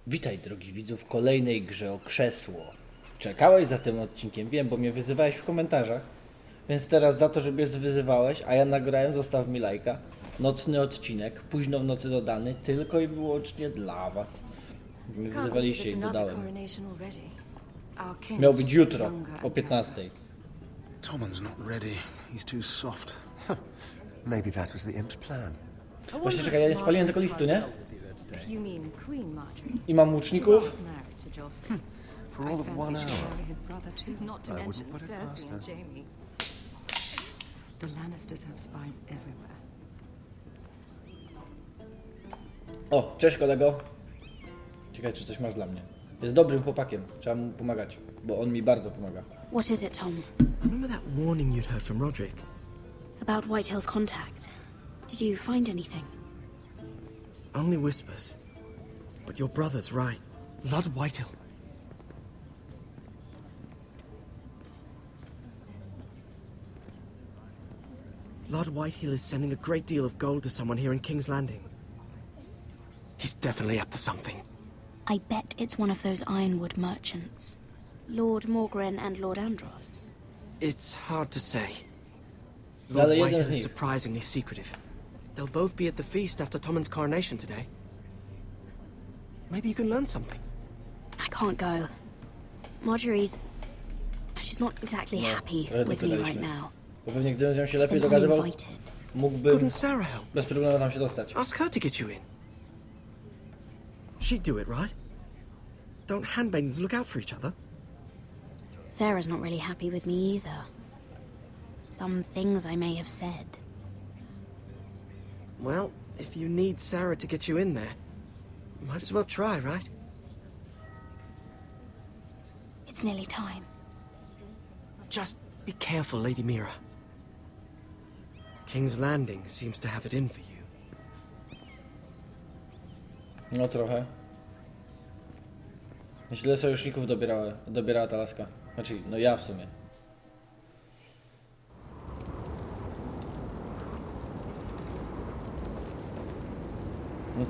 Witaj, drogi widzu, w kolejnej grze o krzesło. Czekałeś za tym odcinkiem, wiem, bo mnie wyzywałeś w komentarzach. Więc teraz za to, że mnie wyzywałeś, a ja nagrałem, zostaw mi lajka. Nocny odcinek, późno w nocy dodany, tylko i wyłącznie dla was. Mnie wyzywaliście i dodałem. Miał być jutro, o 15. Tommen's not ready. He's too soft. Maybe that was the imp's plan. Właśnie czekaj, ja nie spaliłem tego listu, nie? I mam łuczników. For all of 1 hour. I wouldn't put it past her. The Lannisters have spies everywhere. O, cześć kolego. Ciekawe, czy coś masz dla mnie. Jest dobrym chłopakiem, trzeba mu pomagać, bo on mi bardzo pomaga. What is it, Tom? Remember that warning you'd heard from Roderick? About Whitehill's contact. Did you find anything? Only whispers. But your brother's right. Lord Whitehill. Lord Whitehill is sending a great deal of gold to someone here in King's Landing. He's definitely up to something. I bet it's one of those ironwood merchants. Lord Morgren and Lord Andros. It's hard to say. Ale Lord jeden Whitehill z is nich. surprisingly secretive. They'll both be at the feast after Tommen's coronation today. Maybe you can learn something. I can't go. She's not exactly No, happy trochę with me right dogadaliśmy. now. Bo pewnie gdybym z nią się lepiej Been dogadywał, uninvited. mógłbym Couldn't Sarah help? bez problemu tam się dostać. Ask her to get you in. She'd do it, right? Don't handmaidens look out for each other? Sarah's not really happy with me either. Some things I may have said. Well, if you need Sarah to get you in there, might as well try, right? It's nearly time. Just be careful, Lady Mira. King's Landing seems to have it in for you. No trochę. Źle sojuszników dobierała ta laska. Znaczy, no ja w sumie. No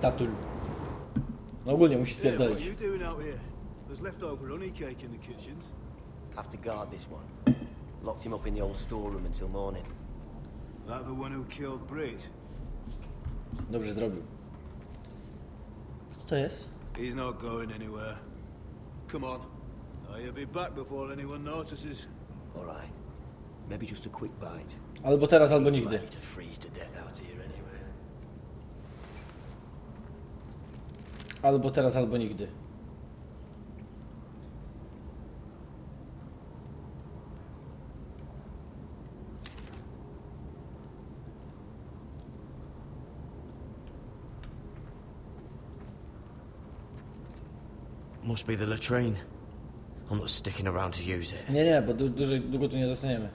tatul. No ogólnie musi Yeah, what are spierdolić. you doing out here? There's leftover honey cake in the kitchens. Have to guard this one. Locked him up in the old storeroom until morning. That the one who killed Brit? Dobrze zrobił. Co to jest? He's not going anywhere. Come on. I'll be back before anyone notices. All right. Maybe just a quick bite. Albo teraz, albo nigdy. Likely to freeze to death out here anyway. Albo teraz, albo nigdy. Must be the latrine. I'm not sticking around to use it. Nie, bo długo tu nie zostaniemy.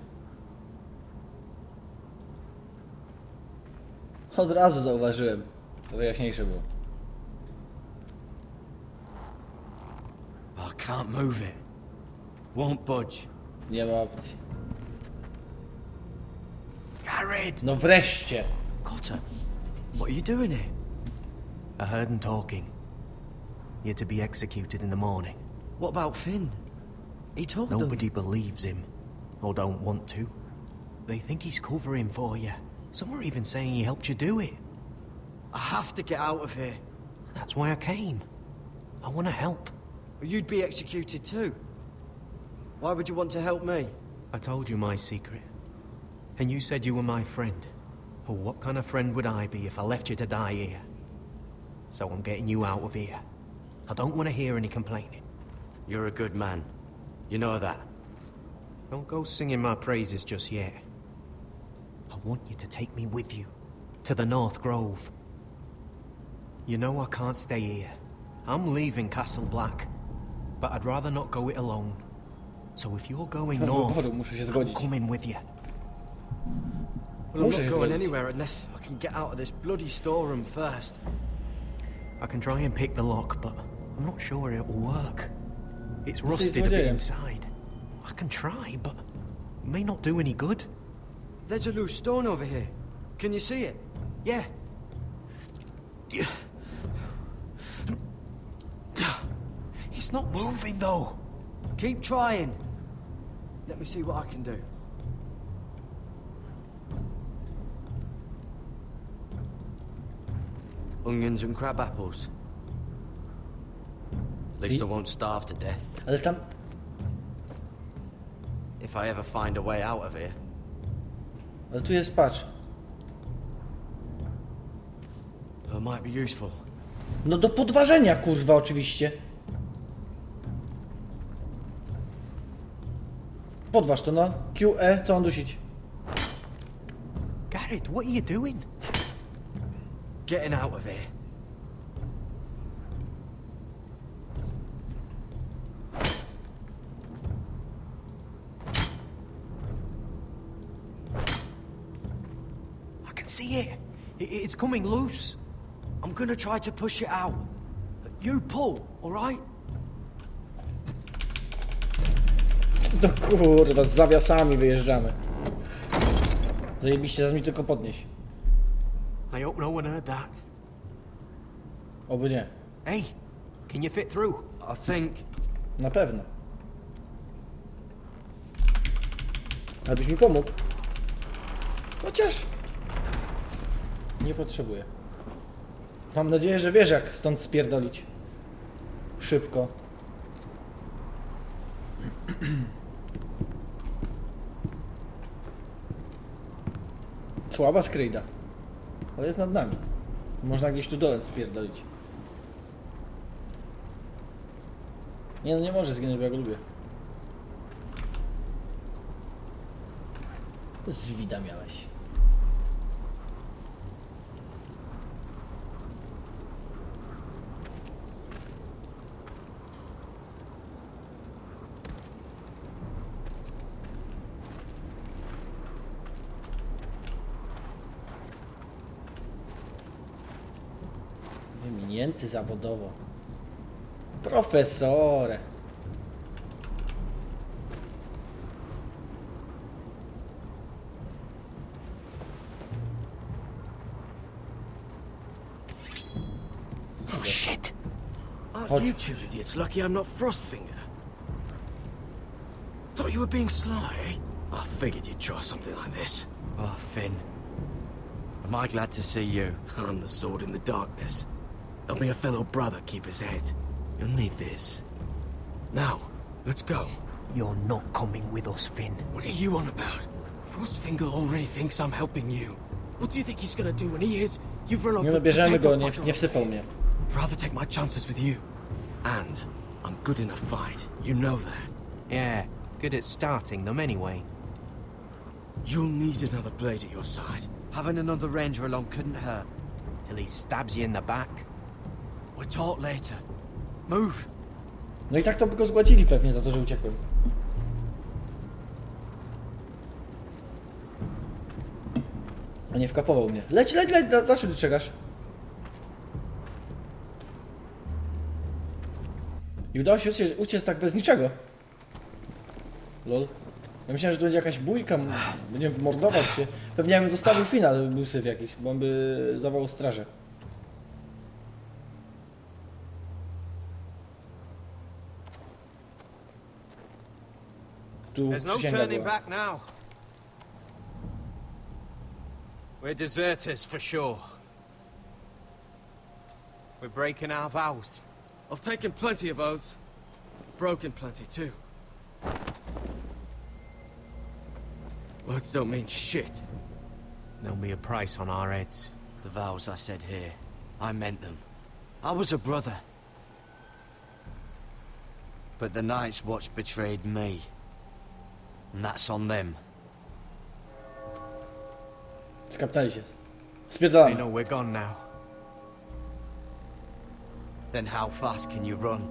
Od razu zauważyłem, że jaśniejsze było. I can't move it. Won't budge. Nie ma opcji. Garrett! No wreszcie! Cotter, what are you doing here? I heard him talking. You're to be executed in the morning. What about Finn? He told them. Nobody believes him, or don't want to. They think he's covering for you. Some are even saying he helped you do it. I have to get out of here. That's why I came. I want to help. You'd be executed too. Why would you want to help me? I told you my secret. And you said you were my friend. Well, what kind of friend would I be if I left you to die here? So I'm getting you out of here. I don't want to hear any complaining. You're a good man. You know that. Don't go singing my praises just yet. I want you to take me with you. To the North Grove. You know I can't stay here. I'm leaving Castle Black. But I'd rather not go it alone. So if you're going north, I'm coming with you. Well, I'm not going anywhere unless I can get out of this bloody storeroom first. I can try and pick the lock, but I'm not sure it'll work. It's rusted a bit inside. I can try, but it may not do any good. There's a loose stone over here. Can you see it? Yeah. It's not moving though. Keep trying. Let me see what I can do. Onions and crab apples. At least I won't starve to death. Ale tam... If I ever find a way out of here. Ale tu jest, patrz. It might be useful. No do podważenia, kurwa, oczywiście. Podważ to, no. QE, co mam dusić? Garrett, what are you doing? Getting out of here. I can see it. It's coming loose. I'm gonna try to push it out. You pull, alright? No kurwa, z zawiasami wyjeżdżamy. Zajebiście, zaraz mi tylko podnieś. I hope no one heard that. Oby nie. Hey, can you fit through? I think. Na pewno. Abyś mi pomógł. Chociaż... Nie potrzebuję. Mam nadzieję, że wiesz, jak stąd spierdolić. Szybko. Słaba skrejda. Ale jest nad nami. Można gdzieś tu dole spierdolić. Nie, no nie może zginąć, bo ja go lubię. Zwida miałeś. Wyminięty zawodowo. Profesorze. Oh shit! Aren't you two idiots lucky I'm not Frostfinger? Thought you were being sly, eh? I figured you'd try something like this. Oh, Finn. Am I glad to see you? I'm the sword in the darkness. Help me a fellow brother keep his head. You'll need this. Now, let's go. You're not coming with us, Finn. What are you on about? Frostfinger already thinks I'm helping you. What do you think he's gonna do when he hears you've run off Nie with nabierzemy go, potato nie wsypał mnie. I'd rather take my chances with you. And I'm good in a fight. You know that. Yeah, good at starting them anyway. You'll need another blade at your side. Having another ranger along couldn't hurt. Till he stabs you in the back. We'll talk later. Move. No i tak to by go zgładzili pewnie za to, że uciekłem. A nie wkapował mnie. Leć, dlaczego ty czekasz? I udało się uciec tak bez niczego. Lol. Ja myślałem, że to będzie jakaś bójka, będzie mordował się. Pewnie ja bym zostawił finał, gdyby był syf jakiś, bo on by zawołał strażę. Tu There's no przysięga turning była. back now. We're deserters for sure. We're breaking our vows. I've taken plenty of oaths. Broken plenty too. Words don't mean shit. There'll be a price on our heads. The vows I said here, I meant them. I was a brother. But the Night's Watch betrayed me. And that's on them. Skapnęli się. They Spierdalamy. know we're gone now. Then how fast can you run?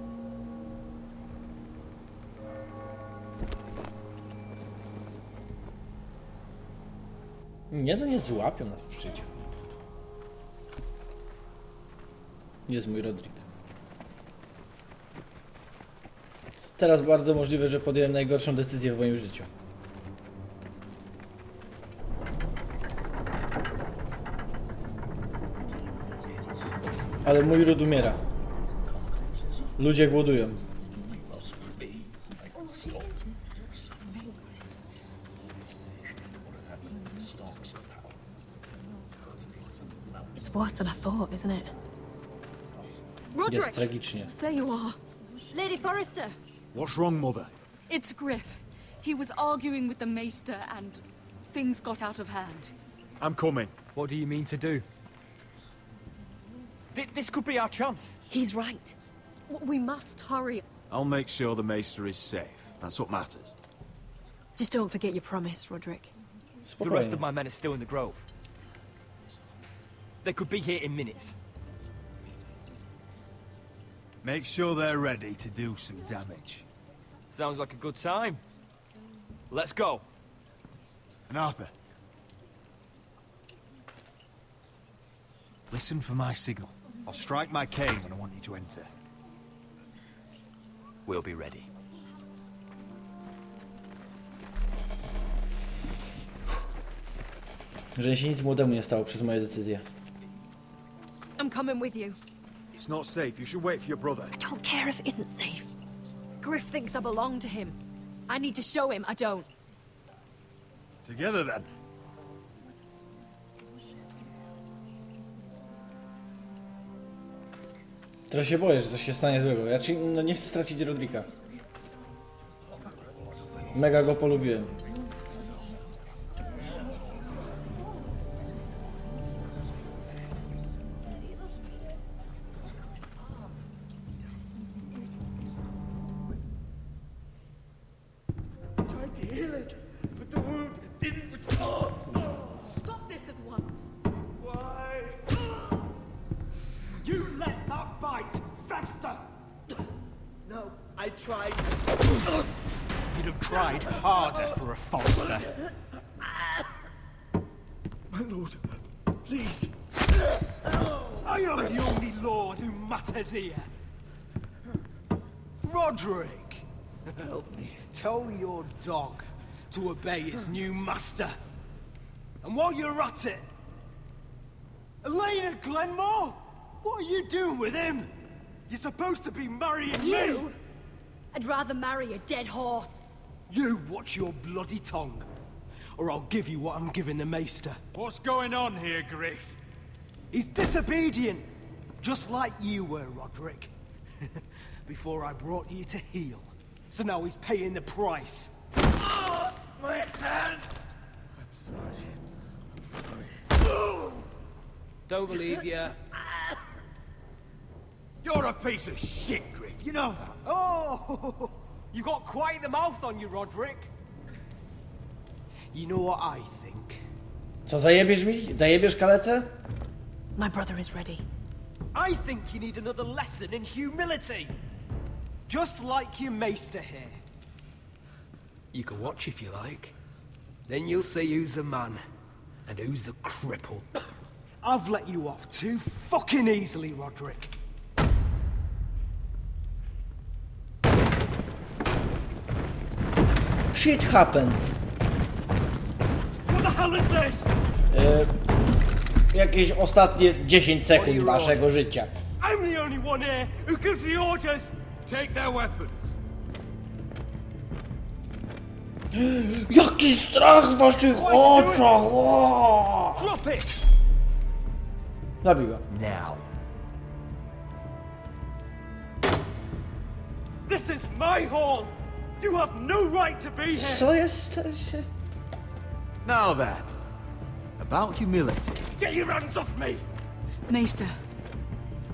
Nie, to nie złapią nas w życiu. Jest mój Rodrik. Teraz bardzo możliwe, że podjąłem najgorszą decyzję w moim życiu. Ale mój ród umiera. Ludzie głodują. It's worse than I thought, isn't it? Jest tragicznie. There you are. Lady Forrester. What's wrong, Mother? It's Griff. He was arguing with the Maester and things got out of hand. I'm coming. What do you mean to do? This could be our chance. He's right. We must hurry. I'll make sure the Maester is safe. That's what matters. Just don't forget your promise, Roderick. The rest of my men are still in the grove. They could be here in minutes. Make sure they're ready to do some damage. Sounds like a good time. Let's go. And Arthur. Listen for my signal. I'll strike my cane when I want you to enter. We'll be ready. Że się nic młodemu nie stało przez moje decyzje. I'm coming with you. It's not safe. You should wait for your brother. I don't care if it isn't safe. Griff thinks I belong to him. I need to show him I don't. Together then. Trochę się boję, że coś się stanie złego. Ja no nie chcę stracić Rodrika. Mega go polubiłem. Stop this at once. Why? You let that bite fester! No, I tried. You'd have tried harder for a Forrester. My lord, please. I am the only lord who matters here. Roderick! Help me. Tell your dog to obey his new master. And while you're at it, Elena Glenmore, what are you doing with him? You're supposed to be marrying me. You? I'd rather marry a dead horse. You watch your bloody tongue, or I'll give you what I'm giving the Maester. What's going on here, Griff? He's disobedient, just like you were, Roderick. Before I brought you to heel. So now he's paying the price. Oh, my hand! I'm sorry. Don't believe you. You're a piece of shit, Griff. You know that. Oh, you got quite the mouth on you, Roderick. You know what I think? Co, zajebiesz mi? Zajebiesz kalecę? My brother is ready. I think you need another lesson in humility. Just like your Maester here. You can watch if you like. Then you'll see who's the man and who's the cripple. I've let you off too fucking easily, Roderick. Shit happens. What the hell is this? Jakieś ostatnie 10 sekund waszego życia. I'm the only one here who gives the orders. Take their weapons. Jaki strach w waszych oczach! O! Drop it! Zabij go. Now. This is my hall. You have no right to be here. Co jest? Now then, about humility. Get your hands off me. Maester,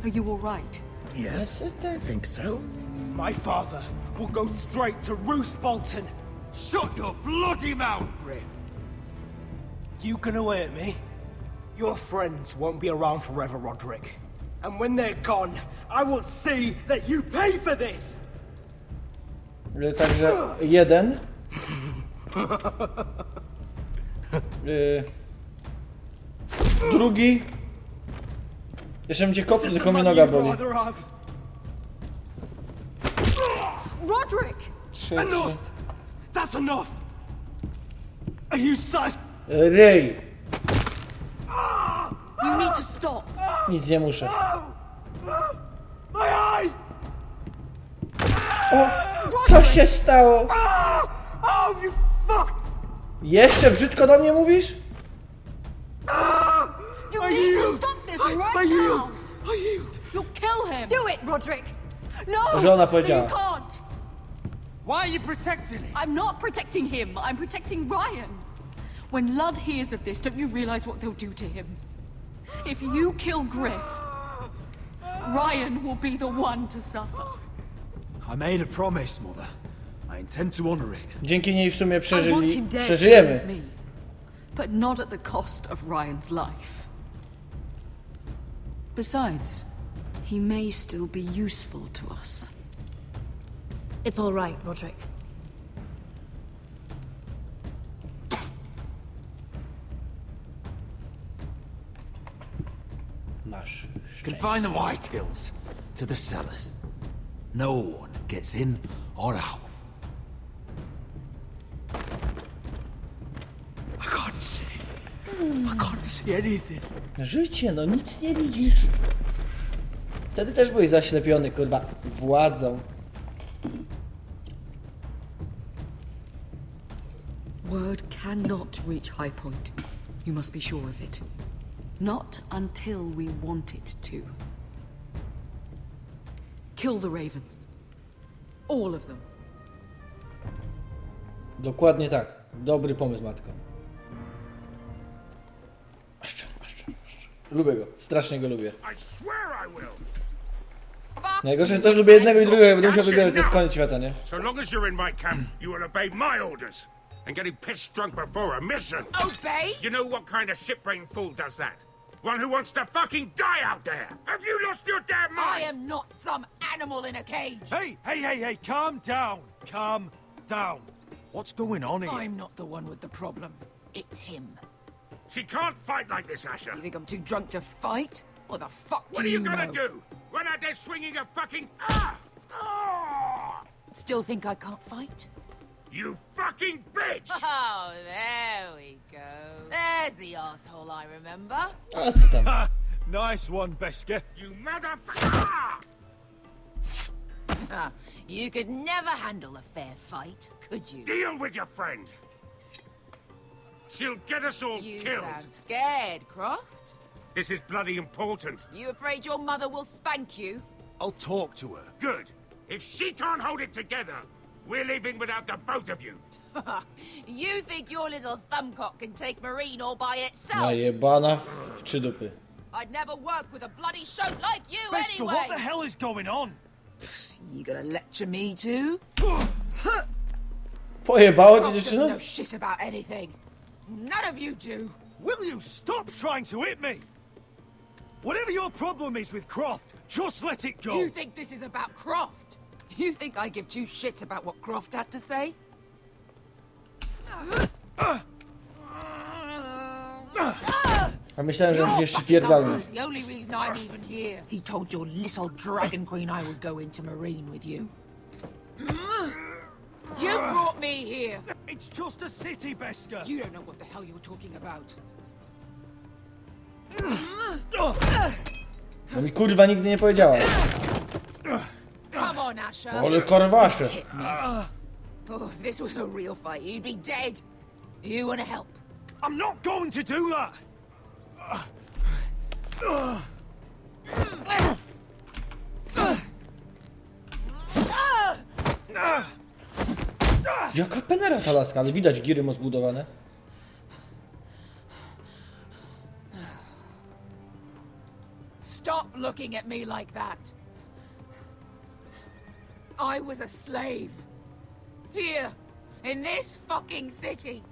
are you all right? Yes, I think so. My father will go straight to Roose Bolton. Shut your bloody mouth, Griff. You can await me. Your friends won't be around forever, Roderick. And when they're gone, I will see that you pay for this. Także jeden. Drugi. Jeszcze będzie kopnął, tylko mnie noga boli. Roderick! Trzeci. Enough! That's enough! Are you sus? Ryj. You need to stop. Nic nie muszę. My eye! O! Co się stało? Oh, you fuck! Jeszcze brzydko do mnie mówisz? You need to stop this, yield! I yield! You'll kill him! Do it, Roderick! No! Żona You powiedziała. can't! Why are you protecting him? I'm not protecting him. I'm protecting Ryan. When Ludd hears of this, don't you realize what they'll do to him? If you kill Griff, Ryan will be the one to suffer. I made a promise, Mother. I intend to honor it. Dzięki niej w sumie I want him dead przeżyjemy. with me, but not at the cost of Ryan's life. Besides, he may still be useful to us. It's all right, Roderick. Masz szczęście. Confine the Whitehills to the cellars. No one gets in or out. I can't see. I can't see anything. Życie, no nic nie widzisz. Wtedy też byłeś zaślepiony, kurwa, władzą. Word cannot reach High Point. You must be sure of it. Not until we want it to. Kill the Ravens. All of them. Dokładnie tak. Dobry pomysł, matko. Aszcza. Lubię go. Strasznie go lubię. Najgorsze jest to, że lubię jednego i drugiego, będę musiał wybierać, to jest koniec świata, nie? So long as you're in my camp, you will obey my orders. And getting pissed drunk before a mission. Obey? You know what kind of shit-brained fool does that? One who wants to fucking die out there! Have you lost your damn mind? I am not some animal in a cage. Hey, calm down. Calm down. What's going on here? I'm not the one with the problem. It's him. She can't fight like this, Asher. You think I'm too drunk to fight? What the fuck What do are you know? gonna do? Run out there swinging a fucking... Ah! Ah! Still think I can't fight? You fucking bitch! Oh, there we go. There's the asshole I remember. A co tam? Nice one, Beska. You motherfucker! Ah! You could never handle a fair fight, could you? Deal with your friend. She'll get us all You killed. sound scared, Croft. This is bloody important. You afraid your mother will spank you? I'll talk to her. Good. If she can't hold it together, we're leaving without the both of you. You think your little thumbcock can take Marine all by itself? Najebana w trzy dupy. I'd never work with a bloody shote like you Beska, anyway! what the hell is going on? You gonna lecture me too? Pojebało cię, Croft doesn't dziewczyno? know shit about anything. None of you do. Will you stop trying to hit me? Whatever your problem is with Croft, just let it go. You think this is about Croft? You think I give two shits about what Croft has to say? A myślałem, że Your będzie jeszcze fucking uncle pierdolny. is the only reason I'm even here. He told your little dragon queen I would go into Marine with you. You brought me here. It's just a city, Beska. You don't know what the hell you're talking about. No mi kurwa nigdy nie powiedziała. Come on, Asher. Ale karwasze. Oh, if this was a real fight, you'd be dead. You wanna help? I'm not going to do that. Jaka penera ta laska, ale widać giry ma zbudowane. Stop looking at me like that. I was a slave. Here, in this fucking city.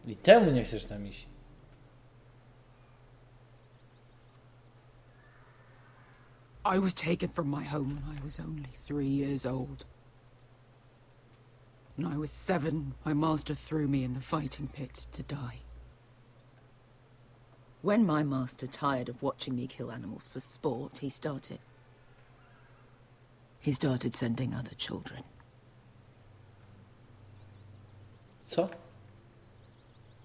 I temu nie chcesz na misji. I was taken from my home when I was only 3 years old. When I was 7, my master threw me in the fighting pits to die. When my master tired of watching me kill animals for sport, he started sending other children. Co?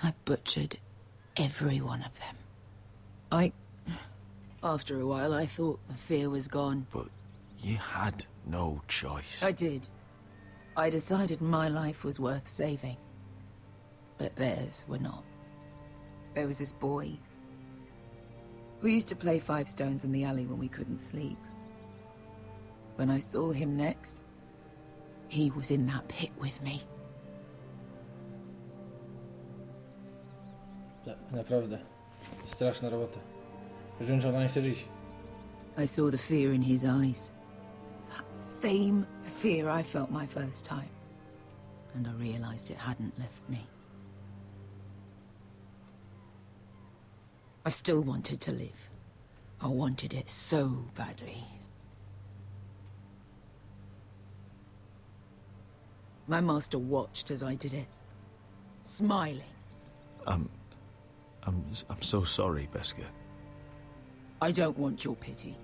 I butchered every one of them. After a while, I thought the fear was gone. But you had no choice. I did. I decided my life was worth saving. But theirs were not. There was this boy. We used to play Five Stones in the alley when we couldn't sleep. When I saw him next, he was in that pit with me. Naprawdę. Straszna robota. Już wiem, że ona nie chce żyć. I saw the fear in his eyes. That same fear I felt my first time. And I realized it hadn't left me. I still wanted to live. I wanted it so badly. My master watched as I did it, smiling. I'm so sorry, Beskar. I don't want your pity.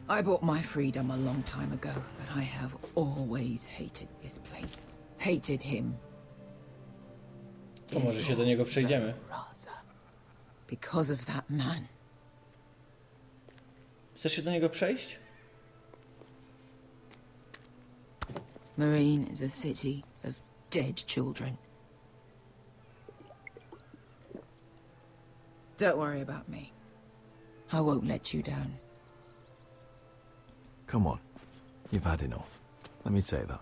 I bought my freedom a long time ago, but I have always hated this place. Hated him. To może się do niego przejdziemy. Because of that man. Chcesz się do niego przejść? Marine is a city of dead children. Don't worry about me. I won't let you down. Come on. You've had enough. Let me say that.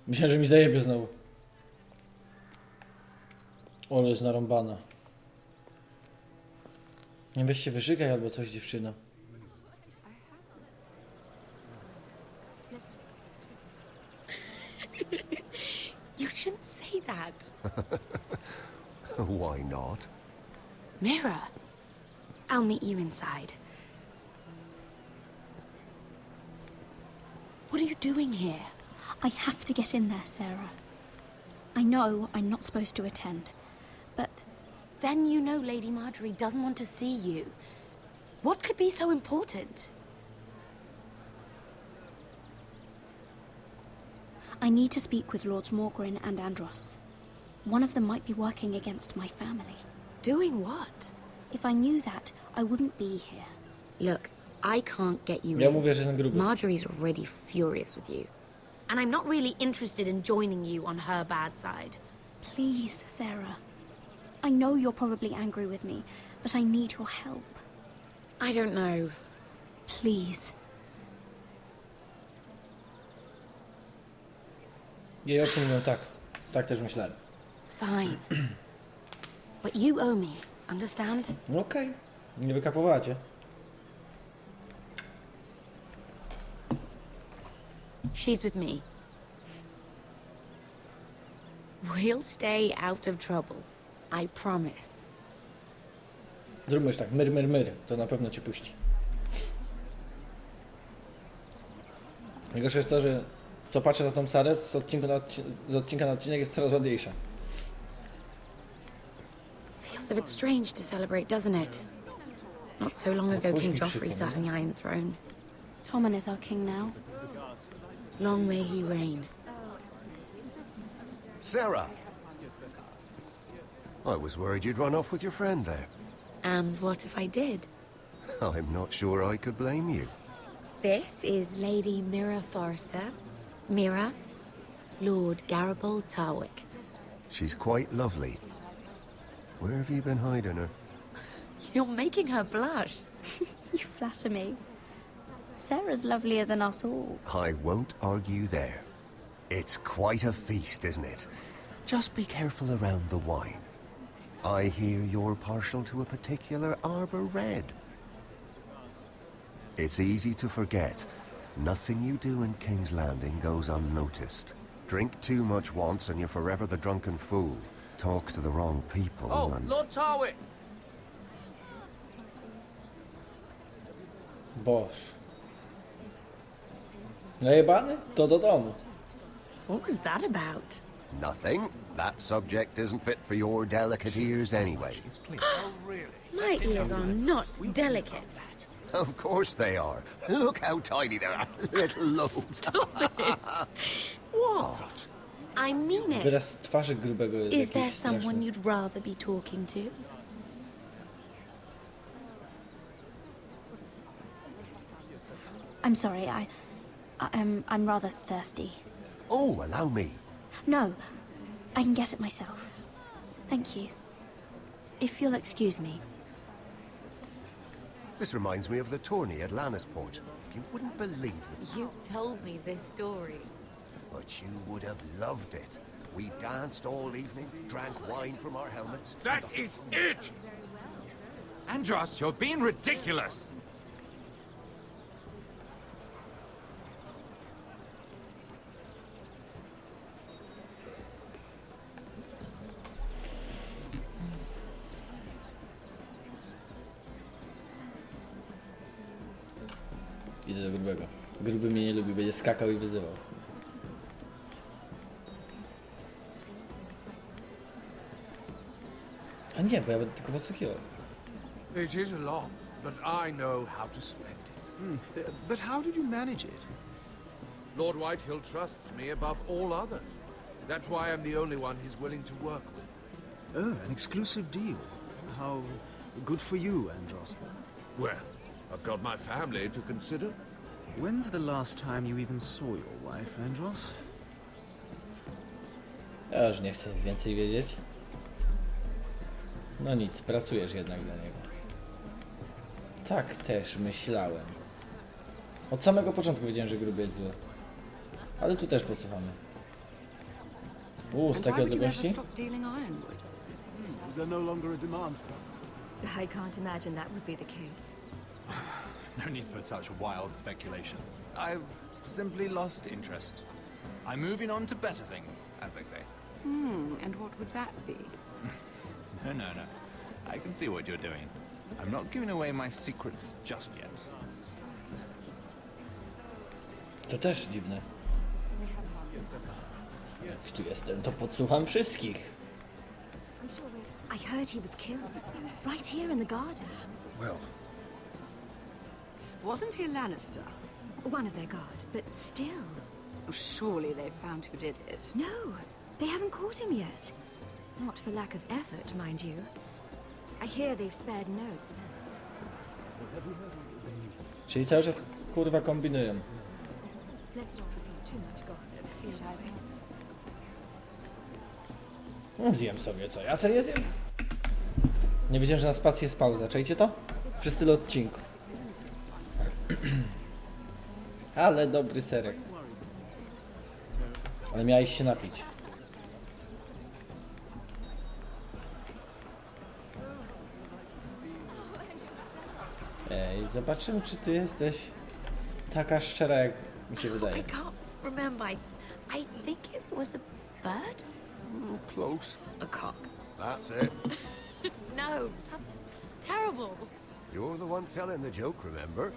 Myślałem, że mi zajebie znowu. Ole jest narąbana. Nie weź się wyżygaj albo coś, dziewczyno. You shouldn't say that. Why not? Mira, I'll meet you inside. What are you doing here? I have to get in there, Sarah. I know I'm not supposed to attend, but then you know Lady Marjorie doesn't want to see you. What could be so important? I need to speak with Lords Morgrin and Andros. One of them might be working against my family. Doing what? If I knew that, I wouldn't be here. Look, I can't get you Ja in. mówię, że ten gruby. Marjorie's already furious with you. And I'm not really interested in joining you on her bad side. Please, Sarah. I know you're probably angry with me, but I need your help. I don't know. Please. Jej oczy mówią tak. Tak też myślałem. Fine. But you owe me, understand? No okej. Nie wykapowała cię. She's with me. We'll stay out of trouble. I promise. Zróbmy już tak. Myr, myr, myr. To na pewno cię puści. Najgorsze jest to, że co patrzę na tą Sarę, z odcinka na odcinek jest coraz ładniejsza. Feels a bit strange to celebrate, doesn't it? Not so long ago, King Joffrey sat on the Iron Throne. Tommen is our king now. Long may he reign. Sarah! I was worried you'd run off with your friend there. And what if I did? I'm not sure I could blame you. This is Lady Mira Forrester. Mira, Lord Garibald Tarwick. She's quite lovely. Where have you been hiding her? You're making her blush. You flatter me. Sarah's lovelier than us all. I won't argue there. It's quite a feast, isn't it? Just be careful around the wine. I hear you're partial to a particular Arbor Red. It's easy to forget. Nothing you do in King's Landing goes unnoticed. Drink too much once and you're forever the drunken fool. Talk to the wrong people and... Lord Tarwick! Boż. Najebany? To do domu. What was that about? Nothing. That subject isn't fit for your delicate ears anyway. My ears are not delicate. Of course they are. Look how tiny they are. Little lobes. Stop it. What? I mean it. Wyraz twarzy grubego jest Is there jakiś someone straszny. you'd rather be talking to? I'm sorry, I'm rather thirsty. Oh, allow me. No, I can get it myself. Thank you. If you'll excuse me. This reminds me of the tourney at Lannisport. You wouldn't believe it. You've told me this story. But you would have loved it. We danced all evening, drank wine from our helmets. That is it! Andros, you're being ridiculous! Idę do grubego. Gruby mnie nie lubi, będzie skakał i wyzywał. A nie, bo ja będę tylko podsłuchiwał. It is a lot, but I know how to spend it. But how did you manage it? Lord Whitehill trusts me above all others. That's why I'm the only one he's willing to work with. Oh, an exclusive deal. How good for you, Andros. Well, I've got my family to consider. When's the last time you even saw your wife, Andros? Ja już nie chcę nic więcej wiedzieć. No nic, pracujesz jednak dla niego. Tak też myślałem. Od samego początku wiedziałem, że gruby jest zły. Ale tu też posłuchamy. Z takiej odległości? Is there no longer a demand for it? I can't imagine that would be the case. No need for such wild speculation. I've simply lost interest. I'm moving on to better things, as they say. And what would that be? No. I can see what you're doing. I'm not giving away my secrets just yet. To też dziwne. Jak tu jestem, to podsłucham wszystkich. I heard he was killed. Right here in the garden. Well... Wasn't he a Lannister? One of their guard, but still. Surely they found who did it. No, they haven't caught him yet. Not for lack of effort, mind you. I hear they've spared no expense. Czyli cały czas kurwa kombinują. Let's not repeat too much gossip. Zjem sobie co? Ja sobie nie zjem? Nie wiedziałem, że na spacji jest pauza. Czajcie to? Przez tyle odcinków. Ale dobry serek. Ale miałeś się napić. Ej, zobaczymy, czy ty jesteś taka szczera, jak mi się wydaje. I can't remember. I think it was a bird? Close. A cock. That's it. No, that's terrible. You're the one telling the joke, remember?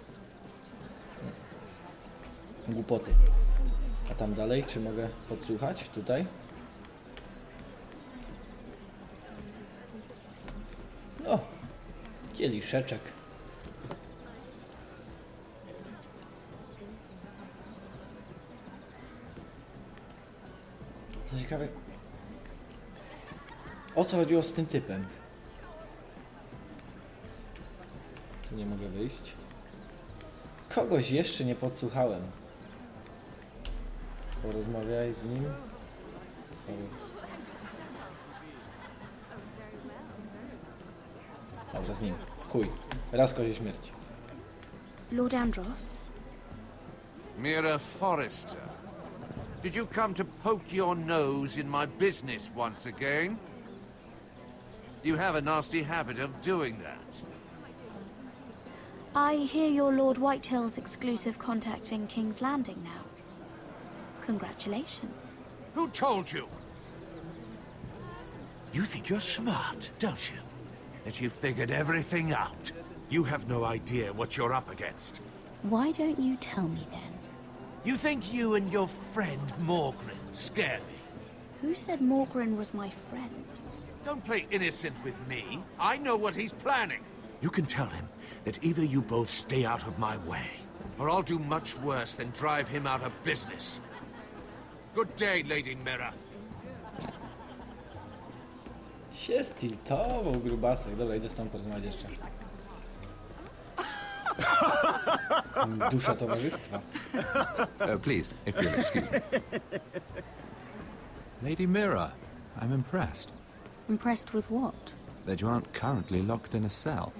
Głupoty. A tam dalej, czy mogę podsłuchać? Tutaj? O! Kieliszeczek. Co ciekawe, o co chodziło z tym typem? Tu nie mogę wyjść. Kogoś jeszcze nie podsłuchałem. Porozmawiaj z nim. Sorry. Dobra, z nim. Chuj. Raz kozie śmierci. Lord Andros? Mira Forrester. Did you come to poke your nose in my business once again? You have a nasty habit of doing that. I hear you're Lord Whitehill's exclusive contact in King's Landing now. Congratulations. Who told you? You think you're smart, don't you? That you figured everything out. You have no idea what you're up against. Why don't you tell me then? You think you and your friend Morgren scare me? Who said Morgren was my friend? Don't play innocent with me. I know what he's planning. You can tell him that either you both stay out of my way, or I'll do much worse than drive him out of business. Good day, Lady Mira. Się stiltował grubasek. Dobra, idę stąd porozmawiać jeszcze. Dusza towarzystwa. Please, if you'll excuse me. Lady Mira, I'm impressed. Impressed with what? that you aren't currently locked in a cell.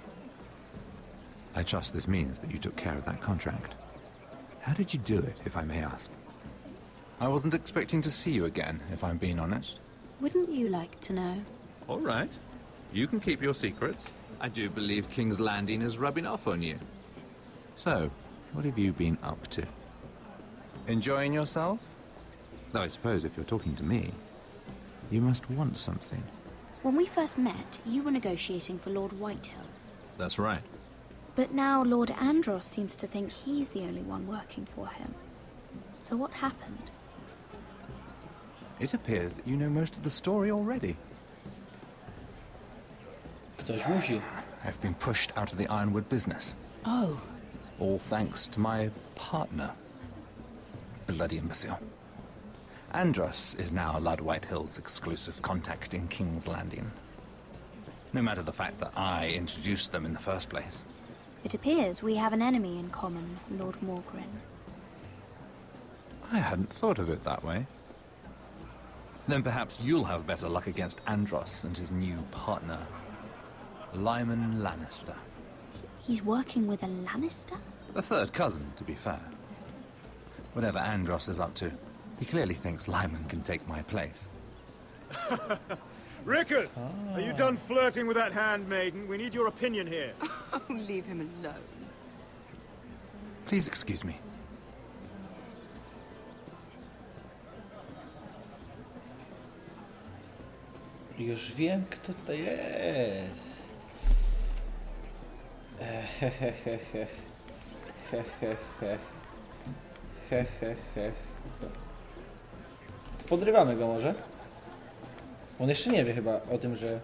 I trust this means that you took care of that contract. How did you do it, if I may ask? I wasn't expecting to see you again, if I'm being honest. Wouldn't you like to know? All right. You can keep your secrets. I do believe King's Landing is rubbing off on you. So, what have you been up to? Enjoying yourself? Though I suppose if you're talking to me, you must want something. When we first met, you were negotiating for Lord Whitehill. That's right. But now Lord Andros seems to think he's the only one working for him. So what happened? It appears that you know most of the story already. Ktoś musi. I've been pushed out of the ironwood business. Oh. All thanks to my partner. Bloody imbecile. Andros is now Lord Whitehill's exclusive contact in King's Landing. No matter the fact that I introduced them in the first place. It appears we have an enemy in common, Lord Morgrin. I hadn't thought of it that way. Then perhaps you'll have better luck against Andros and his new partner, Lyman Lannister. He's working with a Lannister? A third cousin, to be fair. Whatever Andros is up to, he clearly thinks Lyman can take my place. Rickard! Are you done flirting with that handmaiden? We need your opinion here. Oh, leave him alone. Please excuse me. Już wiem, kto to jest. Podrywamy go może? On jeszcze nie wie chyba o tym, że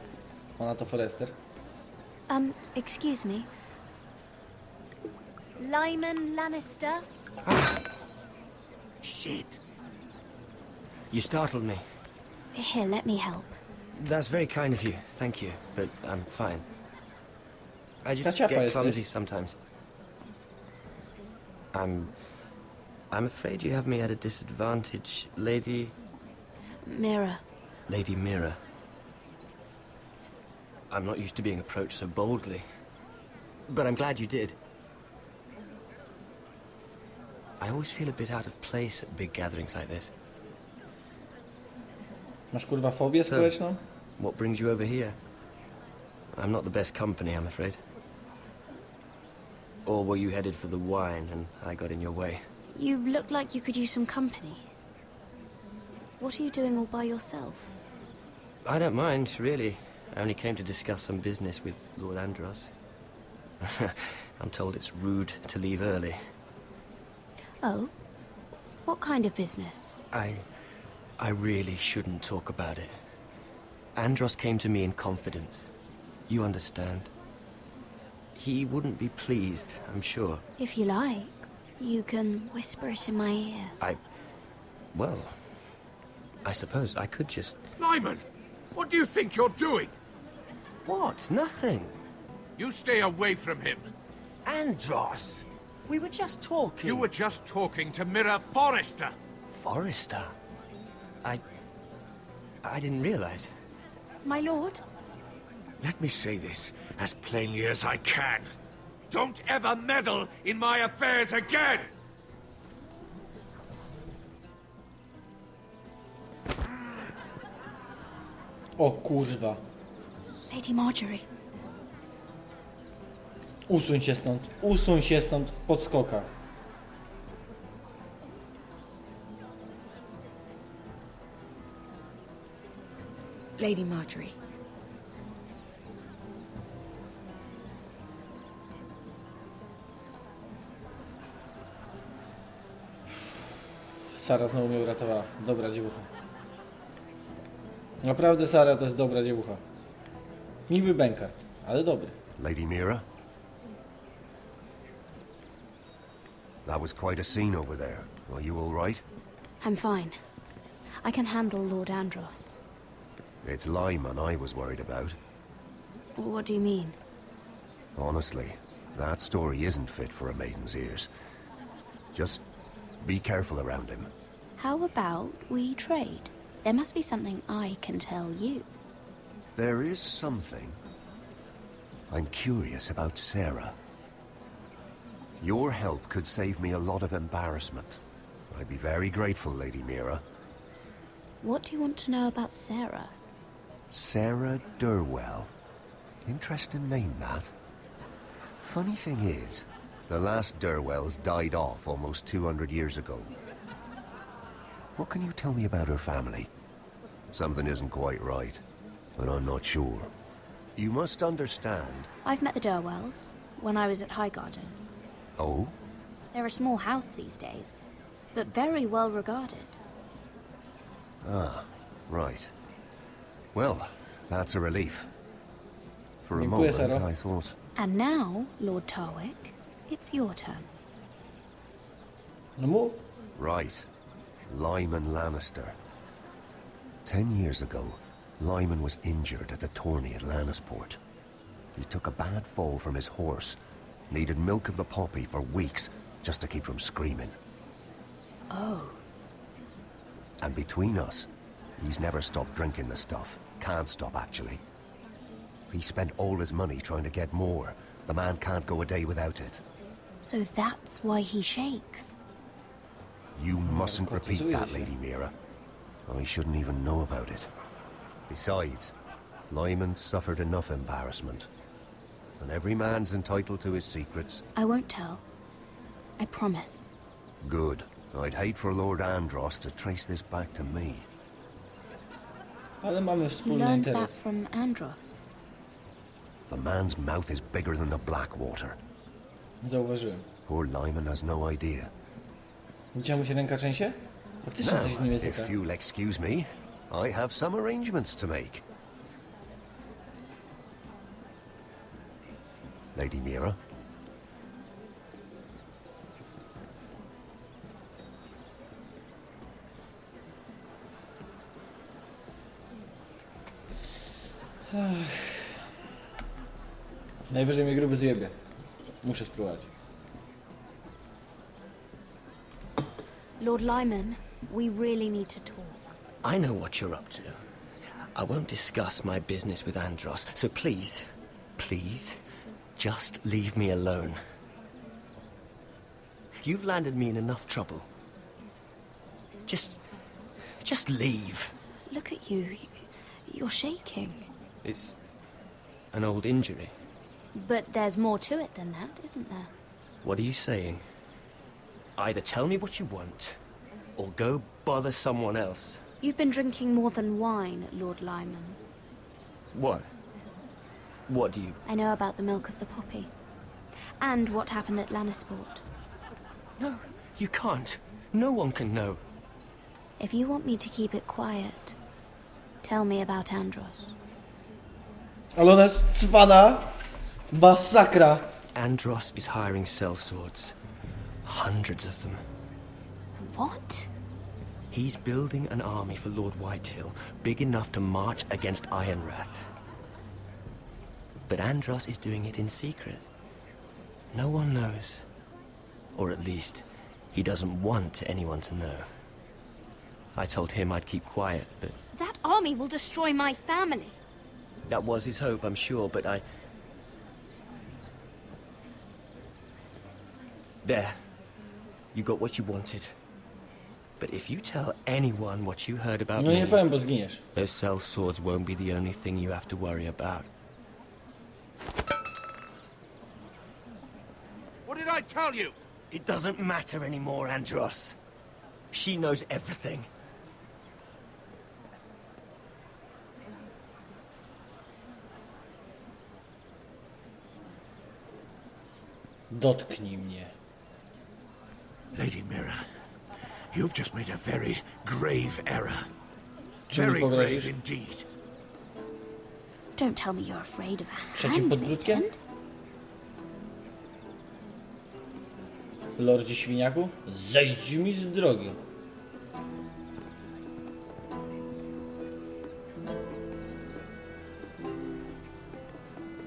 ona to Forrester. Excuse me. Lyman Lannister? Shit. You startled me. Here, let me help. That's very kind of you, thank you, but I'm fine. I just Kaciapa get jesteś. clumsy sometimes. I'm afraid you have me at a disadvantage, Lady... Mira. Lady Mira. I'm not used to being approached so boldly, but I'm glad you did. I always feel a bit out of place at big gatherings like this. Masz kurwa fobię społeczną? What brings you over here? I'm not the best company, I'm afraid. Or were you headed for the wine and I got in your way? You look like you could use some company. What are you doing all by yourself? I don't mind, really. I only came to discuss some business with Lord Andros. I'm told it's rude to leave early. Oh? What kind of business? I really shouldn't talk about it. Andros came to me in confidence. You understand? He wouldn't be pleased, I'm sure. If you like, you can whisper it in my ear. Well, I suppose I could just... Lyman! What do you think you're doing? What? Nothing. You stay away from him. Andros! We were just talking. You were just talking to Mira Forrester. Forrester? I didn't realize. My lord? Let me say this as plainly as I can. Don't ever meddle in my affairs again! O kurwa. Lady Marjorie. Usuń się stąd. Usuń się stąd w podskokach. Lady Marjorie. Sara znowu mnie uratowała. Dobra dziewucha. Naprawdę Sara to jest dobra dziewucha. Niby bękart, ale dobry. Lady Mira? That was quite a scene over there. Are you all right? I'm fine. I can handle Lord Andros. It's Lyman I was worried about. What do you mean? Honestly, that story isn't fit for a maiden's ears. Just be careful around him. How about we trade? There must be something I can tell you. There is something. I'm curious about Sarah. Your help could save me a lot of embarrassment. I'd be very grateful, Lady Mira. What do you want to know about Sarah? Sarah Durwell. Interesting name, that. Funny thing is, the last Durwells died off almost 200 years ago. What can you tell me about her family? Something isn't quite right, but I'm not sure. You must understand. I've met the Durwells when I was at Highgarden. Oh? They're a small house these days, but very well regarded. Ah, right. Well, that's a relief. For a Dziękuję, moment, Saro. I thought... And now, Lord Tarwick, it's your turn. No mów. Right. Lyman Lannister. 10 years ago, Lyman was injured at the tourney at Lannisport. He took a bad fall from his horse. Needed milk of the poppy for weeks, just to keep from screaming. Oh. And between us, he's never stopped drinking the stuff. Can't stop, actually. He spent all his money trying to get more. The man can't go a day without it. So that's why he shakes. You mustn't repeat that, Lady Mira. I shouldn't even know about it. Besides, Lyman suffered enough embarrassment. And every man's entitled to his secrets. I won't tell. I promise. Good. I'd hate for Lord Andros to trace this back to me. Ale mamy You wspólny learned that interes. from Andros. The man's mouth is bigger than the Blackwater. Zauważyłem. Poor Lyman has no idea. Widział mu się ręka trzęsie? Faktycznie coś z nim jest nie If tak. you'll excuse me, I have some arrangements to make. Lady Mira? Najwyżej mnie gruby zjebie. Muszę spróbować. Lord Lyman, we really need to talk. I know what you're up to. I won't discuss my business with Andros, so please, please, just leave me alone. You've landed me in enough trouble. Just leave. Look at you. You're shaking. It's an old injury. But there's more to it than that, isn't there? What are you saying? Either tell me what you want, or go bother someone else. You've been drinking more than wine, Lord Lyman. What? What do you... I know about the milk of the poppy. And what happened at Lannisport. No, you can't. No one can know. If you want me to keep it quiet, tell me about Andros. Ale ona jest cwana. Masakra. Andros is hiring sellswords. Hundreds of them. What? He's building an army for Lord Whitehill, big enough to march against Ironrath. But Andros is doing it in secret. No one knows. Or at least, he doesn't want anyone to know. I told him I'd keep quiet, but... That army will destroy my family. That was his hope, I'm sure, but I... There. You got what you wanted. But if you tell anyone what you heard about No nie me, powiem, bo zginiesz. those sellswords won't be the only thing you have to worry about. What did I tell you? It doesn't matter anymore, Andros. She knows everything. Dotknij mnie. Lady Mira, you've just made a very grave error. Czy mi Very grave pogrozisz? indeed. Don't tell me you're afraid of a Trzecim podbródkiem? handmaiden. Lordzie Świniaku? Zejdź mi z drogi.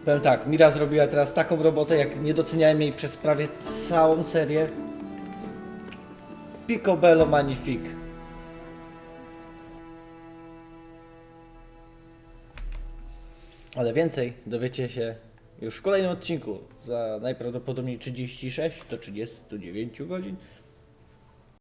Powiem tak, Mira zrobiła teraz taką robotę, jak nie doceniałem jej przez prawie całą serię. Picobello Magnifique. Ale więcej dowiecie się już w kolejnym odcinku za najprawdopodobniej 36 do 39 godzin.